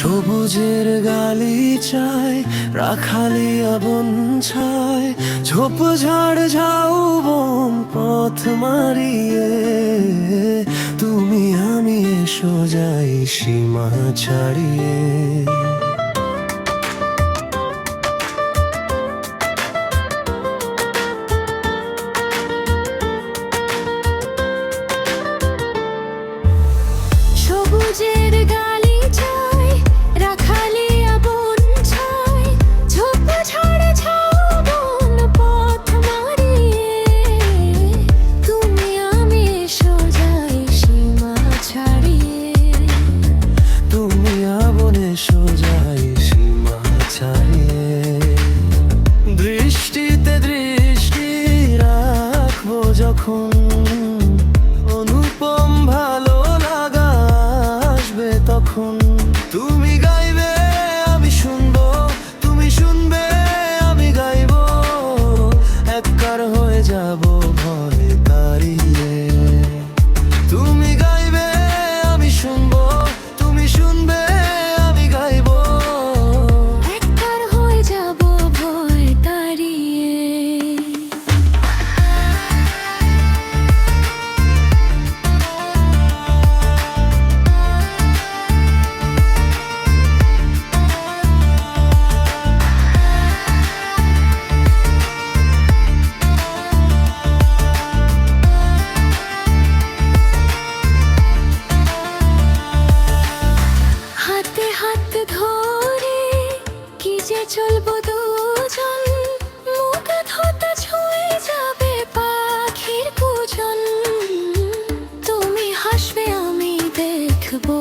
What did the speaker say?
সবুজের গালিচায় রাখালিয়া বন ছায়, ঝোপঝাড় ঝাউবন পথ মারিয়ে তুমি আমি এসো যাই সীমা ছাড়িয়ে। সবুজের গালিচায় রাখালিয়া বন ছায়, ঝোপঝাড় ঝাউবন পথ মারিয়ে তুমি আমি এসো যাই সীমা ছাড়িয়ে। তুমি আবন এসো যাই সীমা ছাড়িয়ে। দৃষ্টিতে দৃষ্টি রাখবো যখন, অনুপম ভালো লাগা আসবে তখন। তুমি গাইবে আমি শুনবো, তুমি শুনবে আমি গাইবো, একবার হয়ে যাব ভয় তাড়িয়ে। তুমি গাইবে আমি শুনবো, তুমি শুনবে আমি গাইবো, একবার হয়ে যাব ভয় তাড়িয়ে। হাতে হাত ধরে কি যে চলবো দুজন, মুখ ধোতা ছুঁয়ে যাবে পাখির কুজন। তুমি হাসবে আমি দেখবো,